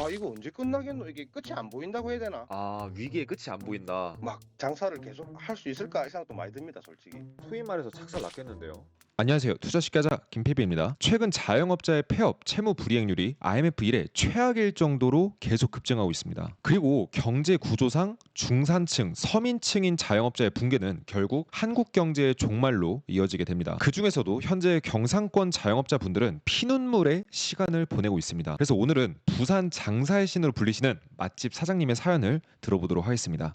와 이거 언제 끝나겠노? 이게 끝이 안 보인다고 해야 되나? 아, 위기의 끝이 안 보인다. 막 장사를 계속 할 수 있을까 이 생각도 많이 듭니다, 솔직히. 소위 말해서 착살 났겠는데요. 안녕하세요. 투자식가자 김PB입니다. 최근 자영업자의 폐업, 채무 불이행률이 IMF 이래 최악일 정도로 계속 급증하고 있습니다. 그리고 경제 구조상 중산층, 서민층인 자영업자의 붕괴는 결국 한국 경제의 종말로 이어지게 됩니다. 그 중에서도 현재 경상권 자영업자분들은 피눈물의 시간을 보내고 있습니다. 그래서 오늘은 부산 장사의 신으로 불리시는 맛집 사장님의 사연을 들어보도록 하겠습니다.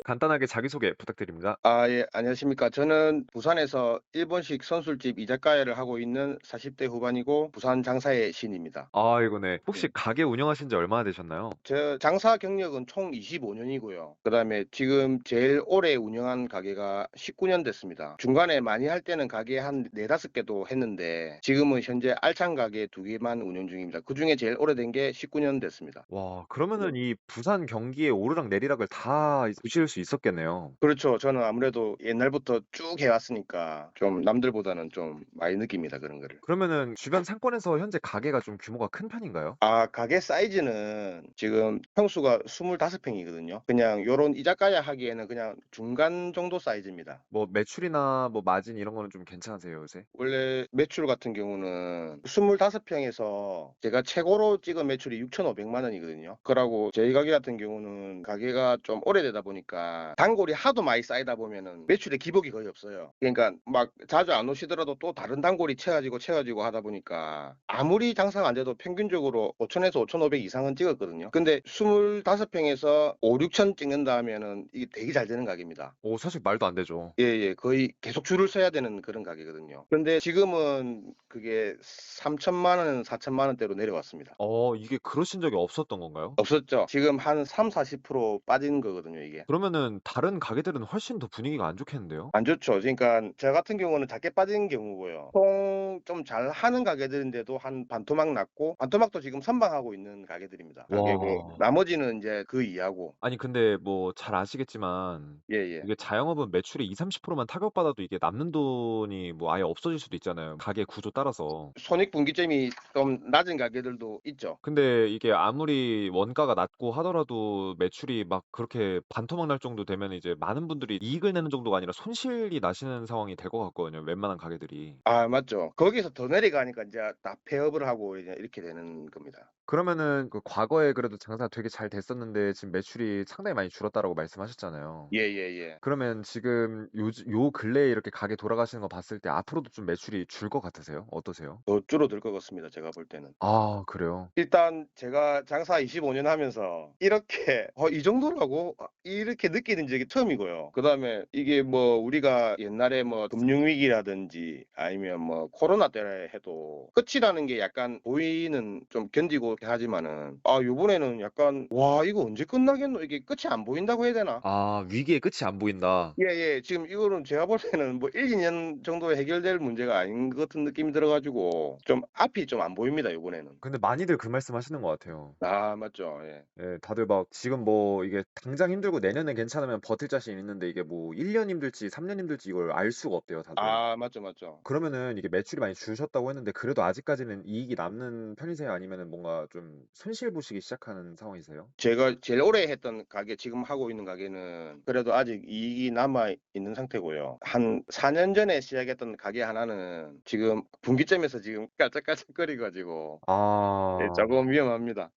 간단하게 자기소개 부탁드립니다. 아, 예, 안녕하십니까. 저는 부산에서 일본식 선술집 이자카야를 하고 있는 40대 후반이고 부산 장사의 신입니다. 아, 이거네. 혹시 예. 가게 운영하신 지 얼마나 되셨나요? 저 장사 경력은 총 25년이고요. 그다음에 지금 제일 오래 운영한 가게가 19년 됐습니다. 중간에 많이 할 때는 가게 한 4-5개도 했는데 지금은 현재 알찬 가게 2개만 운영 중입니다. 그중에 제일 오래된 게 19년 됐습니다. 와, 그러면은 이 부산 경기의 오르락 내리락을 다 보실 수 있었겠네요. 그렇죠. 저는 아무래도 옛날부터 쭉 해왔으니까 좀 남들보다는 좀 많이 느낍니다. 그런 거를. 그러면은 주변 상권에서 현재 가게가 좀 규모가 큰 편인가요? 아, 가게 사이즈는 지금 평수가 25평이거든요. 그냥 요런 이자카야 하기에는 그냥 중간 정도 사이즈입니다. 뭐 매출이나 뭐 마진 이런 거는 좀 괜찮으세요, 요새? 원래 매출 같은 경우는 25평에서 제가 최고로 찍은 매출이 6,500만 원이거든요. 그러고 저희 가게 같은 경우는 가게가 좀 오래되다 보니까 단골이 하도 많이 쌓이다 보면은 매출의 기복이 거의 없어요. 그러니까 막 자주 안 오시더라도 또 다른 단골이 채가지고 하다 보니까 아무리 장사가 안 돼도 평균적으로 5천에서 5,500 이상은 찍었거든요. 근데 25평에서 5, 6천 찍는다 하면은 이게 되게 잘 되는 가게입니다. 오, 사실 말도 안 되죠. 예, 거의 계속 줄을 서야 되는 그런 가게거든요. 그런데 지금은 그게 3천만 원, 4천만 원대로 내려왔습니다. 이게 그러신 적이 없었던 건가요? 없었죠. 지금 한 3, 40% 빠진 거거든요, 이게. 그러면은 다른 가게들은 훨씬 더 분위기가 안 좋겠는데요? 안 좋죠. 그러니까 저 같은 경우는 작게 빠진 경우고요. 보통 좀 잘하는 가게들인데도 한 반토막 났고 반토막도 지금 선방하고 있는 가게들입니다. 가게고 와. 나머지는 이제 그 이하고. 아니 근데 뭐 잘 아시겠지만 예. 이게 자영업은 매출의 20-30%만 타격받아도 이게 남는 돈이 뭐 아예 없어질 수도 있잖아요, 가게 구조 따라서. 손익분기점이 좀 낮은 가게들도 있죠. 근데 이게 아무리 원가가 낮고 하더라도 매출이 막 그렇게 반토막 날 정도 되면 이제 많은 분들이 이익을 내는 정도가 아니라 손실이 나시는 상황이 될 것 같거든요, 웬만한 가게들이. 아, 맞죠. 거기서 더 내려가니까 이제 다 폐업을 하고 이제 이렇게 되는 겁니다. 그러면은 그 과거에 그래도 장사가 되게 잘 됐었는데 지금 매출이 상당히 많이 줄었다라고 말씀하셨잖아요. 예. 그러면 지금 요 근래에 이렇게 가게 돌아가시는 거 봤을 때 앞으로도 좀 매출이 줄 것 같으세요? 어떠세요? 더 줄어들 것 같습니다. 제가 볼 때는. 아, 그래요? 일단 제가 장사 25년 하면서 이렇게 이 정도라고 이렇게 느끼는 적이 처음이고요. 그다음에 이게 뭐 우리가 옛날에 뭐 금융위기라든지 아니면 뭐 코로나 때라 해도 끝이라는 게 약간 보이는 좀 견디고 하지만은 요번에는 약간 와 이거 언제 끝나겠노? 이게 끝이 안 보인다고 해야 되나? 아, 위기의 끝이 안 보인다. 예. 지금 이거는 제가 볼 때는 뭐 1-2년 정도에 해결될 문제가 아닌 것 같은 느낌이 들어 가지고 좀 앞이 좀 안 보입니다, 요번에는. 근데 많이들 그 말씀하시는 것 같아요. 아, 맞죠. 예. 예, 다들 막 지금 뭐 이게 당장 힘들고 내년에 괜찮으면 버틸 자신 있는데 이게 뭐 1년 힘들지 3년 힘들지 이걸 알 수가 없대요, 다들. 아, 맞죠. 그러면은 이게 매출이 많이 줄으셨다고 했는데 그래도 아직까지는 이익이 남는 편이세요? 아니면은 뭔가 좀 손실 보시기 시작하는 상황이세요? 제가 제일 오래 했던 가게, 지금 하고 있는 가게는 그래도 아직 이익이 남아 있는 상태고요. 한 4년 전에 시작했던 가게 하나는 지금 분기점에서 지금 깔짝깔짝거려 가지고 예, 아. 조금 위험합니다.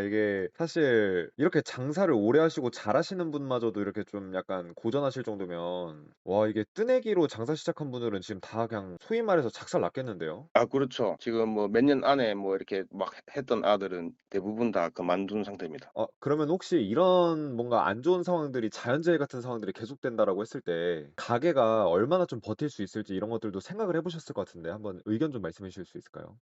이게 사실 이렇게 장사를 오래 하시고 잘하시는 분마저도 이렇게 좀 약간 고전하실 정도면 와, 이게 뜨내기로 장사 시작한 분들은 지금 다 그냥 소위 말해서 작살 났겠는데요? 아, 그렇죠. 지금 뭐 몇 년 안에 뭐 이렇게 막 했던 아들은 대부분 다 그만둔 상태입니다. 그러면 혹시 이런 뭔가 안 좋은 상황들이 자연재해 같은 상황들이 계속된다라고 했을 때 가게가 얼마나 좀 버틸 수 있을지 이런 것들도 생각을 해 보셨을 것 같은데 한번 의견 좀 말씀해 주실 수 있을까요?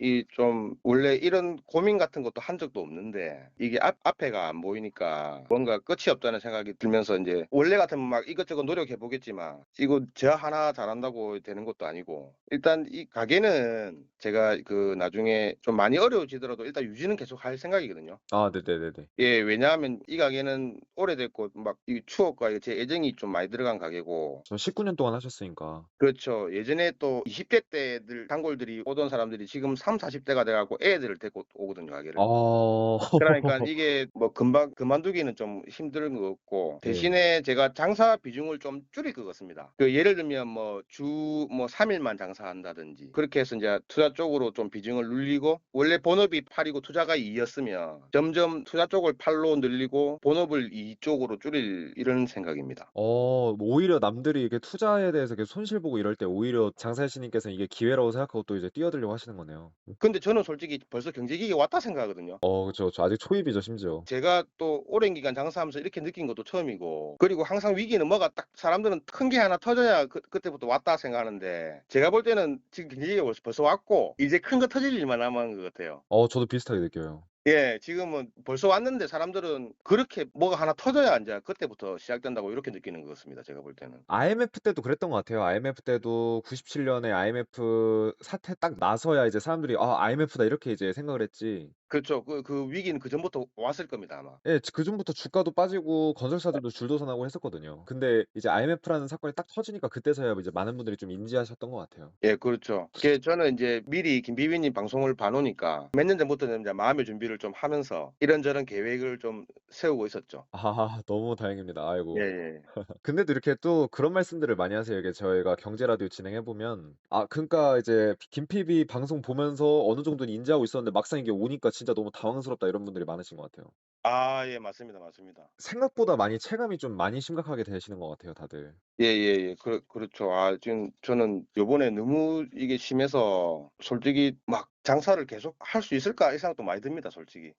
이 좀 원래 이런 고민 같은 것도 한 적도 없는데 이게 앞에가 안 보이니까 보니까 뭔가 끝이 없다는 생각이 들면서 이제 원래 같으면 막 이것저것 노력해 보겠지만 이거 저 하나 잘한다고 되는 것도 아니고 일단 이 가게는 제가 그 나중에 좀 많이 어려워지더라도 일단 유지는 계속 할 생각이거든요. 아, 네네네네. 예, 왜냐하면 이 가게는 오래됐고 막 이 추억과 제 애정이 좀 많이 들어간 가게고 저 19년 동안 하셨으니까. 그렇죠. 예전에 또 20대 때들 단골들이 오던 사람들이 지금 30-40대가 돼 갖고 애들을 데리고 오거든요, 가게를. 아. 그러니까 이게 뭐 금방 그만두기는 좀 힘든 것 같고 네. 대신에 제가 장사 비중을 좀 줄일 것 같습니다. 그 예를 들면 뭐 주 뭐 3일만 장사한다든지 그렇게 해서 이제 투자 쪽으로 좀 비중을 늘리고 원래 본업이 팔이고 투자가 2였으면 점점 투자 쪽을 팔로 늘리고 본업을 2 쪽으로 줄일 이런 생각입니다. 뭐 오히려 남들이 이렇게 투자에 대해서 이렇게 손실 보고 이럴 때 오히려 장사의 신님께서는 이게 기회라고 생각하고 또 이제 뛰어들려고 하시는 거네요. 근데 저는 솔직히 벌써 경제기가 왔다 생각하거든요. 그쵸, 그쵸. 아직 초입이죠, 심지어. 제가 또 오랜 기간 장사하면서 이렇게 느낀 것도 처음이고 그리고 항상 위기는 뭐가 딱 사람들은 큰 게 하나 터져야 그때부터 왔다 생각하는데 제가 볼 때는 지금 경기가 벌써 왔고 이제 큰 거 터질 일만 남은 것 같아요. 저도 비슷하게 느껴요. 예, 지금은 벌써 왔는데 사람들은 그렇게 뭐가 하나 터져야 이제 그때부터 시작된다고 이렇게 느끼는 것 같습니다. 제가 볼 때는. IMF 때도 그랬던 것 같아요. IMF 때도 97년에 IMF 사태 딱 나서야 이제 사람들이 '아 IMF다.' 이렇게 이제 생각을 했지. 그렇죠. 그 위기는 그전부터 왔을 겁니다, 아마. 예. 그전부터 주가도 빠지고 건설사들도 줄도선하고 했었거든요. 근데 이제 IMF라는 사건이 딱 터지니까 그때서야 이제 많은 분들이 좀 인지하셨던 것 같아요. 예, 그렇죠. 저는 인제 미리 김비비님 방송을 봐 놓으니까 몇 년 전부터는 인제 마음의 준비를 좀 하면서 이런저런 계획을 좀 세우고 있었죠. 아 너무 다행입니다. 아이고. 예예. 근데도 이렇게 또 그런 말씀들을 많이 하세요. 이게 저희가 경제 라디오 진행해 보면 그러니까 이제 김PB 방송 보면서 어느 정도는 인지하고 있었는데 막상 이게 오니까 진짜 너무 당황스럽다 이런 분들이 많으신 것 같아요. 아, 예, 맞습니다, 맞습니다. 생각보다 많이 체감이 좀 많이 심각하게 되시는 것 같아요, 다들. 예예예. 그렇죠. 지금 저는 요번에 너무 이게 심해서 솔직히 막 '장사를 계속 할 수 있을까?' 이 생각도 많이 듭니다, 솔직히.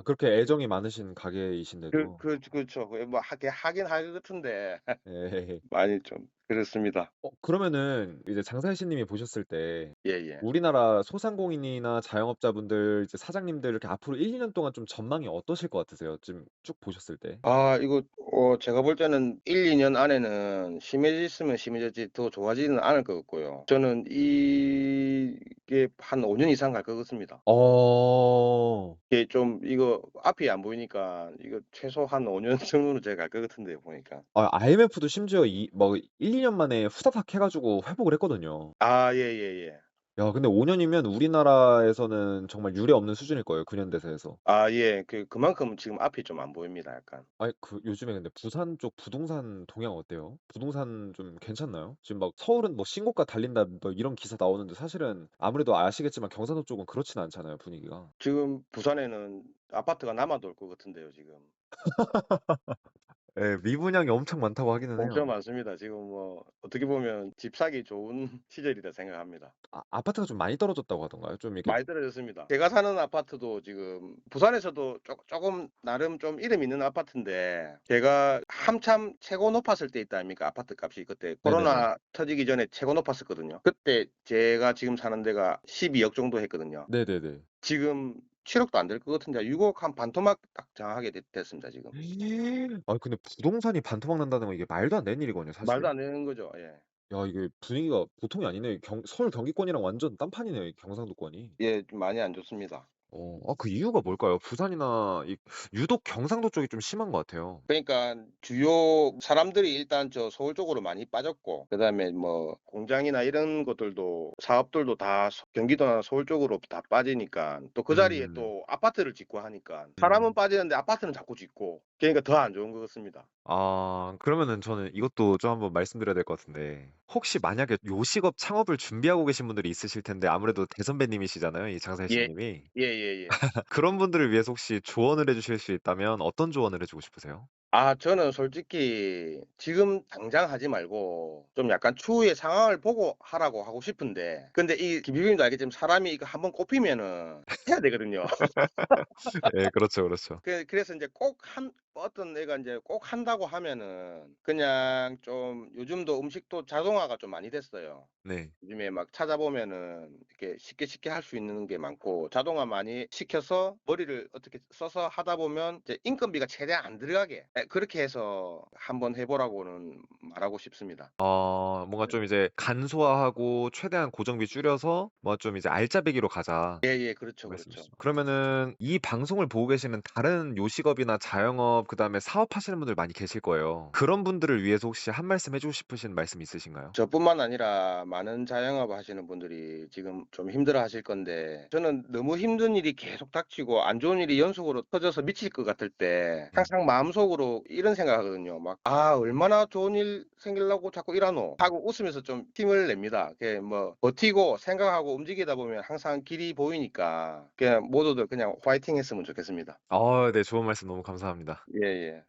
그렇게 애정이 많으신 가게이신데도. 그렇죠. 뭐 하긴 할 것 같은데 예. 많이 좀 그렇습니다. 그러면은 이제 장사의 님이 보셨을 때 예예. 우리나라 소상공인이나 자영업자분들 이제 사장님들 이렇게 앞으로 1-2년 동안 좀 전망이 어떠실 것 같으세요? 지금 쭉 보셨을 때? 이거 제가 볼 때는 1-2년 안에는 심해졌으면 심해졌지 더 좋아지지는 않을 것 같고요. 저는 이게 한 5년 이상 갈 것 같습니다. 어. 이게 좀 이거 앞이 안 보이니까 이거 최소 한 5년 정도는 제가 갈 것 같은데요, 보니까. IMF도 심지어 1-2년 만에 후다닥 해 가지고 회복을 했거든요. 예예예. 야 근데 5 년이면 우리나라에서는 정말 유례 없는 수준일 거예요, 근현대사에서. 예. 그만큼 지금 앞이 좀 안 보입니다, 약간. 요즘에 근데 부산 쪽 부동산 동향 어때요? 부동산 좀 괜찮나요? 지금 막 서울은 뭐 "신고가 달린다." 뭐 이런 기사 나오는데 사실은 아무래도 아시겠지만 경상도 쪽은 그렇진 않잖아요, 분위기가. 지금 부산에는 아파트가 남아돌 것 같은데요, 지금. 예. 미분양이 엄청 많다고 하기는 엄청 해요. 많습니다. 지금 뭐 어떻게 보면 집 사기 좋은 시절이라 생각합니다. 아파트가 좀 많이 떨어졌다고 하던가요? 좀 이렇게. 많이 떨어졌습니다. 제가 사는 아파트도 지금 부산에서도 조금 나름 좀 이름 있는 아파트인데 제가 한참 최고 높았을 때 있다 아닙니까? 아파트 값이 그때 네네네. 코로나 터지기 전에 최고 높았었거든요. 그때 제가 지금 사는 데가 12억 정도 했거든요. 네네네. 지금 7억도 안 될 것 같은데 6억 한 반토막 딱 정하게 됐습니다, 지금. 근데 부동산이 반토막 난다는 건 이게 말도 안 되는 일이거든요, 말도 사실. 안 되는 거죠. 예. 야 이게 분위기가 보통이 아니네. 서울 경기권이랑 완전 딴판이네요, 이 경상도권이. 예, 좀 많이 안 좋습니다. 그 이유가 뭘까요? 부산이나 유독 경상도 쪽이 좀 심한 것 같아요. 그러니까 주요 사람들이 일단 저 서울 쪽으로 많이 빠졌고 그다음에 뭐 공장이나 이런 것들도 사업들도 다 경기도나 서울 쪽으로 다 빠지니까 또 그 자리에 음. 또 아파트를 짓고 하니까 사람은 음. 빠지는데 아파트는 자꾸 짓고 그러니까 더 안 좋은 것 같습니다. 그러면은 저는 이것도 좀 한번 말씀드려야 될 것 같은데 혹시 만약에 요식업 창업을 준비하고 계신 분들이 있으실 텐데 아무래도 대선배님이시잖아요, 이 장사혜신 예. 님이. 예예예. 그런 분들을 위해서 혹시 조언을 해 주실 수 있다면 어떤 조언을 해 주고 싶으세요? 저는 솔직히 지금 당장 하지 말고 좀 약간 추후의 상황을 보고 하라고 하고 싶은데 근데 이 김비빔도 알겠지만 사람이 이거 한번 꼽히면은 해야 되거든요. 예 그렇죠, 그렇죠. 그래서 인제 꼭 어떤 애가 이제 꼭 한다고 하면은 그냥 좀 요즘도 음식도 자동화가 좀 많이 됐어요. 네. 요즘에 막 찾아보면은 이렇게 쉽게 할 수 있는 게 많고 자동화 많이 시켜서 머리를 어떻게 써서 하다 보면 이제 인건비가 최대한 안 들어가게 그렇게 해서 한번 해보라고는 말하고 싶습니다. 뭔가 좀 이제 간소화하고 최대한 고정비 줄여서 뭐 좀 이제 알짜배기로 가자. 예, 그렇죠, 그렇죠. 말씀이시죠. 그러면은 이 방송을 보고 계시는 다른 요식업이나 자영업 그다음에 사업하시는 분들 많이 계실 거예요. 그런 분들을 위해서 혹시 한 말씀 해주고 싶으신 말씀 있으신가요? 저뿐만 아니라 많은 자영업 하시는 분들이 지금 좀 힘들어 하실 건데 저는 너무 힘든 일이 계속 닥치고 안 좋은 일이 연속으로 터져서 미칠 것 같을 때 항상 마음속으로 이런 생각하거든요. 막 얼마나 좋은 일 생기려고 자꾸 이러노 하고 웃으면서 좀 힘을 냅니다. 그게 뭐 버티고 생각하고 움직이다 보면 항상 길이 보이니까 그냥 모두들 그냥 화이팅 했으면 좋겠습니다. 네. 좋은 말씀 너무 감사합니다. 예.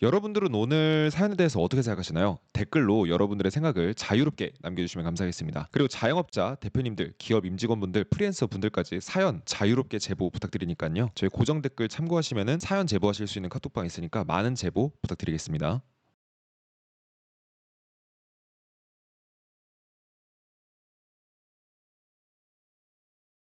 여러분들은 오늘 사연에 대해서 어떻게 생각하시나요? 댓글로 여러분들의 생각을 자유롭게 남겨주시면 감사하겠습니다. 그리고 자영업자 대표님들, 기업 임직원분들, 프리랜서 분들까지 사연 자유롭게 제보 부탁드리니까요. 저희 고정 댓글 참고하시면은 사연 제보하실 수 있는 카톡방 있으니까 많은 제보 부탁드리겠습니다.